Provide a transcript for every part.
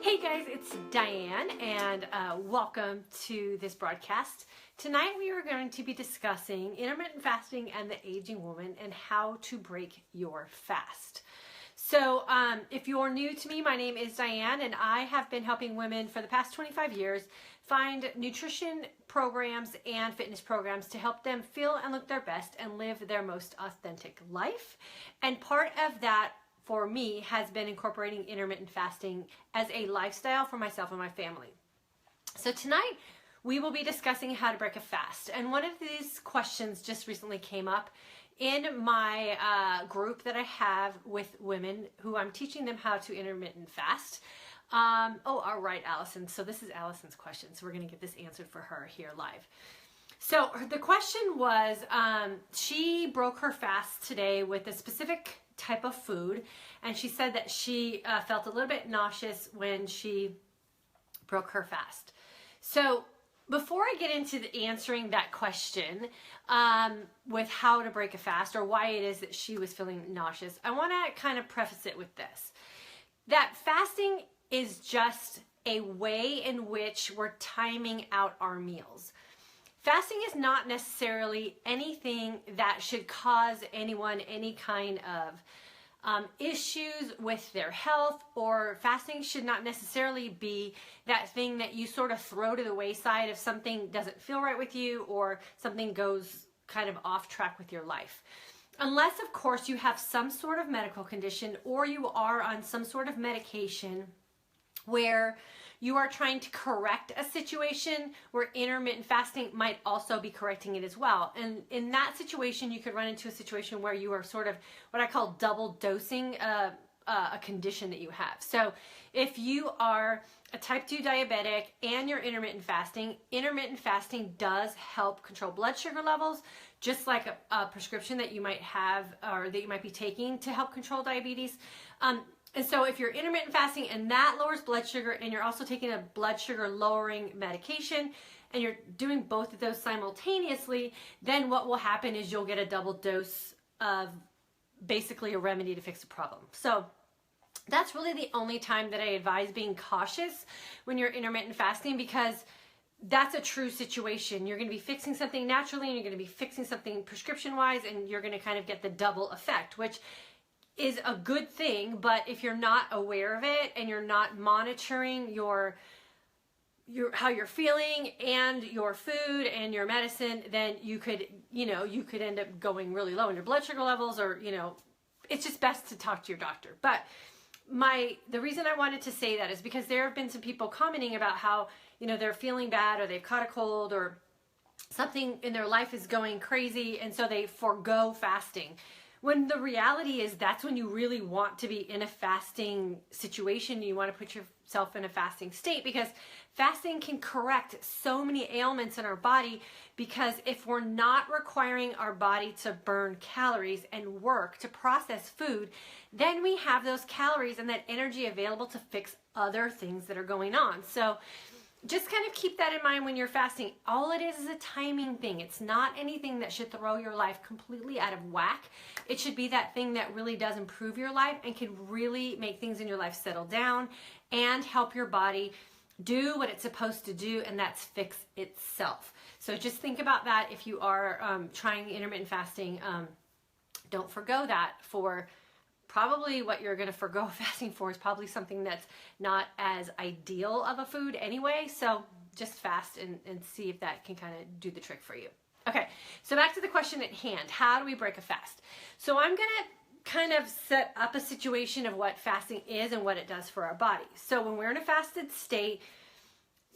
Hey guys, it's Diane and welcome to this broadcast. Tonight we are going to be discussing intermittent fasting and the aging woman and how to break your fast. So if you're new to me, my name is Diane and I have been helping women for the past 25 years find nutrition programs and fitness programs to help them feel and look their best and live their most authentic life. And part of that for me has been incorporating intermittent fasting as a lifestyle for myself and my family. So tonight we will be discussing how to break a fast. And one of these questions just recently came up in my group that I have with women who I'm teaching them how to intermittent fast. All right, Allison. So this is Allison's question. So we're going to get this answered for her here live. So the question was, she broke her fast today with a specific type of food, and she said that she felt a little bit nauseous when she broke her fast. So before I get into answering that question with how to break a fast or why it is that she was feeling nauseous, I want to kind of preface it with this, that fasting is just a way in which we're timing out our meals. Fasting is not necessarily anything that should cause anyone any kind of issues with their health, or fasting should not necessarily be that thing that you sort of throw to the wayside if something doesn't feel right with you or something goes kind of off track with your life. Unless, of course, you have some sort of medical condition or you are on some sort of medication where you are trying to correct a situation, where intermittent fasting might also be correcting it as well. And in that situation, you could run into a situation where you are sort of what I call double dosing a condition that you have. So if you are a type 2 diabetic and you're intermittent fasting does help control blood sugar levels, just like a prescription that you might have or that you might be taking to help control diabetes. And so if you're intermittent fasting and that lowers blood sugar, and you're also taking a blood sugar lowering medication, and you're doing both of those simultaneously, then what will happen is you'll get a double dose of basically a remedy to fix a problem. So that's really the only time that I advise being cautious when you're intermittent fasting, because that's a true situation. You're going to be fixing something naturally and you're going to be fixing something prescription-wise, and you're going to kind of get the double effect, which is a good thing. But if you're not aware of it and you're not monitoring your how you're feeling and your food and your medicine, then you could end up going really low in your blood sugar levels, or it's just best to talk to your doctor. But the reason I wanted to say that is because there have been some people commenting about how they're feeling bad, or they've caught a cold, or something in their life is going crazy, and so they forego fasting. When the reality is that's when you really want to be in a fasting situation. You want to put yourself in a fasting state, because fasting can correct so many ailments in our body. Because if we're not requiring our body to burn calories and work to process food, then we have those calories and that energy available to fix other things that are going on. So just kind of keep that in mind when you're fasting. All it is a timing thing. It's not anything that should throw your life completely out of whack. It should be that thing that really does improve your life and can really make things in your life settle down and help your body do what it's supposed to do, and that's fix itself. So just think about that if you are trying intermittent fasting. Don't forgo that. For probably what you're going to forgo fasting for is probably something that's not as ideal of a food anyway. So just fast and see if that can kind of do the trick for you. Okay, so back to the question at hand. How do we break a fast? So I'm going to kind of set up a situation of what fasting is and what it does for our body. So when we're in a fasted state,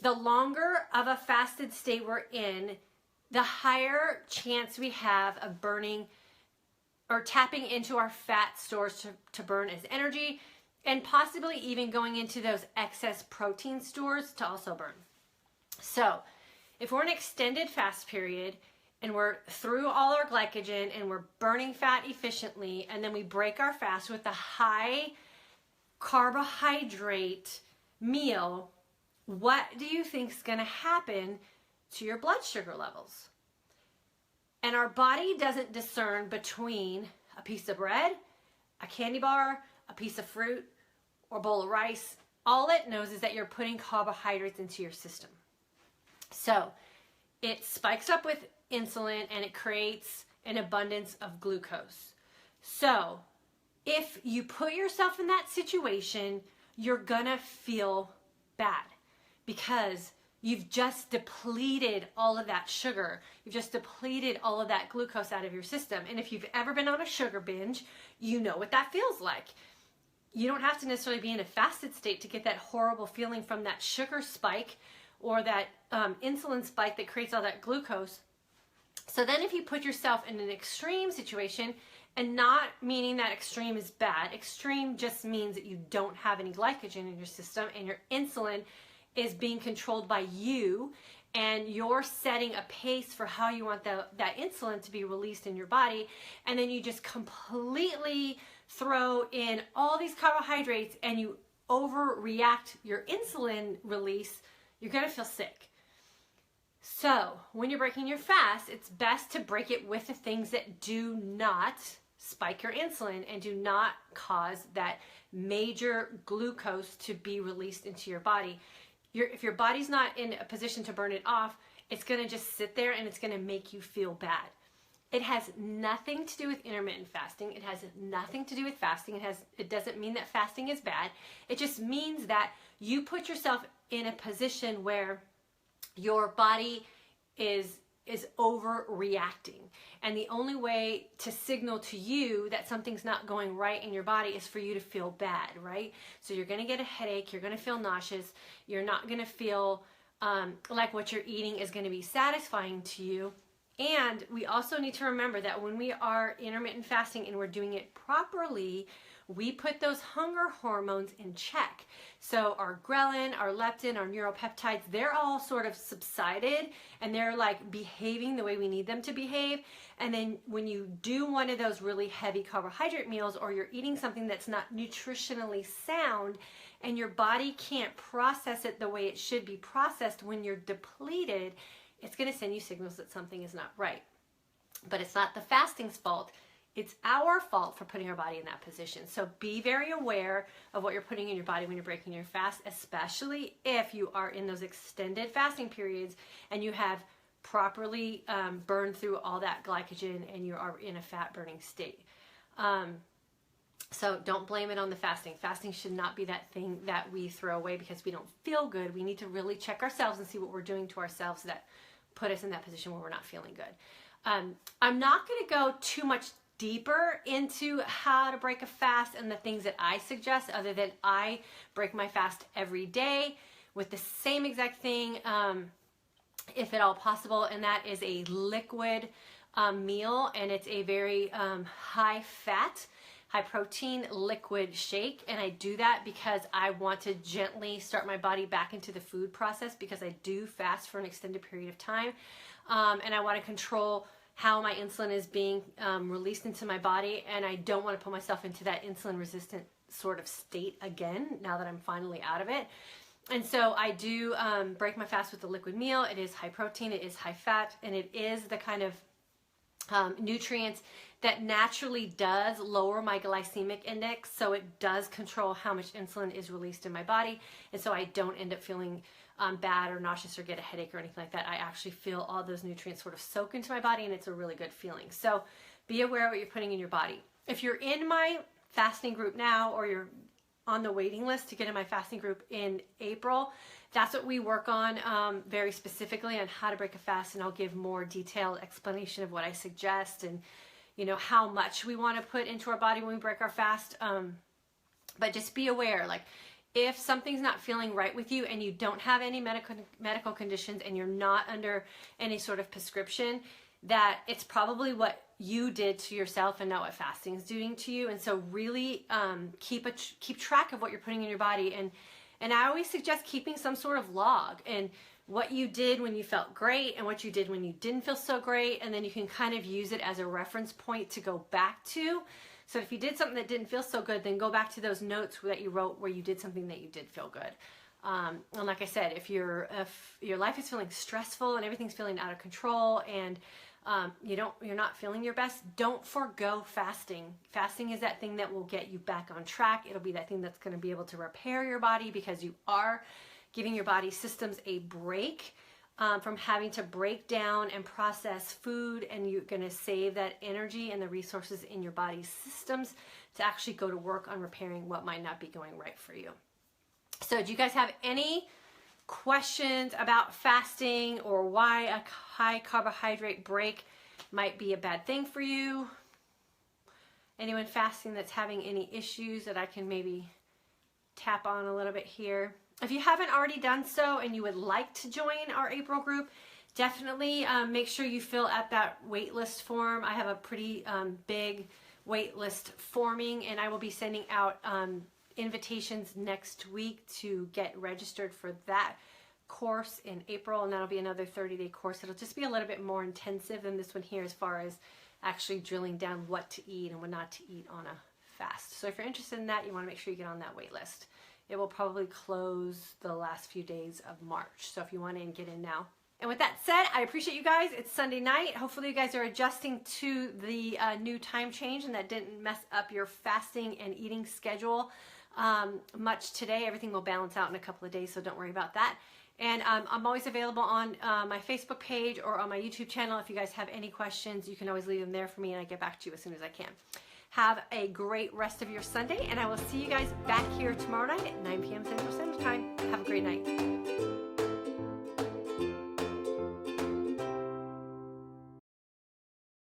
the longer of a fasted state we're in, the higher chance we have of burning or tapping into our fat stores to burn as energy, and possibly even going into those excess protein stores to also burn. So if we're in an extended fast period and we're through all our glycogen and we're burning fat efficiently, and then we break our fast with a high carbohydrate meal, what do you think is going to happen to your blood sugar levels? And our body doesn't discern between a piece of bread, a candy bar, a piece of fruit, or a bowl of rice, all it knows is that you're putting carbohydrates into your system. So it spikes up with insulin and it creates an abundance of glucose. So if you put yourself in that situation, you're gonna feel bad because you've just depleted all of that sugar. You've just depleted all of that glucose out of your system. And if you've ever been on a sugar binge, you know what that feels like. You don't have to necessarily be in a fasted state to get that horrible feeling from that sugar spike or that insulin spike that creates all that glucose. So then if you put yourself in an extreme situation, and not meaning that extreme is bad, extreme just means that you don't have any glycogen in your system and your insulin is being controlled by you, and you're setting a pace for how you want that insulin to be released in your body, and then you just completely throw in all these carbohydrates and you overreact your insulin release, you're going to feel sick. So when you're breaking your fast, it's best to break it with the things that do not spike your insulin and do not cause that major glucose to be released into your body. If your body's not in a position to burn it off, it's going to just sit there and it's going to make you feel bad. It has nothing to do with intermittent fasting. It has nothing to do with fasting. It doesn't mean that fasting is bad. It just means that you put yourself in a position where your body is overreacting. And the only way to signal to you that something's not going right in your body is for you to feel bad, right? So you're going to get a headache. You're going to feel nauseous. You're not going to feel like what you're eating is going to be satisfying to you. And we also need to remember that when we are intermittent fasting and we're doing it properly, we put those hunger hormones in check. So our ghrelin, our leptin, our neuropeptides, they're all sort of subsided and they're like behaving the way we need them to behave. And then when you do one of those really heavy carbohydrate meals, or you're eating something that's not nutritionally sound and your body can't process it the way it should be processed when you're depleted, it's going to send you signals that something is not right. But it's not the fasting's fault. It's our fault for putting our body in that position. So be very aware of what you're putting in your body when you're breaking your fast, especially if you are in those extended fasting periods and you have properly burned through all that glycogen and you are in a fat burning state. So don't blame it on the fasting. Fasting should not be that thing that we throw away because we don't feel good. We need to really check ourselves and see what we're doing to ourselves that put us in that position where we're not feeling good. I'm not going to go too much deeper into how to break a fast and the things that I suggest, other than I break my fast every day with the same exact thing, if at all possible, and that is a liquid meal, and it's a very high fat, high protein liquid shake. And I do that because I want to gently start my body back into the food process, because I do fast for an extended period of time, and I want to control how my insulin is being released into my body, and I don't want to put myself into that insulin resistant sort of state again now that I'm finally out of it. And so I do break my fast with the liquid meal. It is high protein, it is high fat, and it is the kind of nutrients that naturally does lower my glycemic index, so it does control how much insulin is released in my body, and so I don't end up feeling bad or nauseous or get a headache or anything like that. I actually feel all those nutrients sort of soak into my body, and it's a really good feeling. So be aware of what you're putting in your body. If you're in my fasting group now, or you're on the waiting list to get in my fasting group in April, that's what we work on very specifically on how to break a fast, and I'll give more detailed explanation of what I suggest and how much we want to put into our body when we break our fast. But just be aware, like, if something's not feeling right with you and you don't have any medical conditions and you're not under any sort of prescription, that it's probably what you did to yourself and not what fasting is doing to you. And so really keep track of what you're putting in your body. And I always suggest keeping some sort of log, and what you did when you felt great and what you did when you didn't feel so great. And then you can kind of use it as a reference point to go back to. So if you did something that didn't feel so good, then go back to those notes that you wrote where you did something that you did feel good. And like I said, if your life is feeling stressful and everything's feeling out of control, and you're not feeling your best, don't forego fasting. Fasting is that thing that will get you back on track. It'll be that thing that's going to be able to repair your body, because you are giving your body systems a break from having to break down and process food, and you're going to save that energy and the resources in your body's systems to actually go to work on repairing what might not be going right for you. So do you guys have any questions about fasting, or why a high carbohydrate break might be a bad thing for you? Anyone fasting that's having any issues that I can maybe tap on a little bit here? If you haven't already done so and you would like to join our April group, definitely make sure you fill out that waitlist form. I have a pretty big waitlist forming, and I will be sending out invitations next week to get registered for that course in April, and that'll be another 30-day course. It'll just be a little bit more intensive than this one here, as far as actually drilling down what to eat and what not to eat on a fast. So if you're interested in that, you want to make sure you get on that wait list. It will probably close the last few days of March, so if you want to get in now. And with that said, I appreciate you guys. It's Sunday night. Hopefully you guys are adjusting to the new time change, and that didn't mess up your fasting and eating schedule much today. Everything will balance out in a couple of days, so don't worry about that. And I'm always available on my Facebook page or on my YouTube channel. If you guys have any questions, you can always leave them there for me, and I get back to you as soon as I can. Have a great rest of your Sunday, and I will see you guys back here tomorrow night at 9 p.m. Central Standard Time. Have a great night.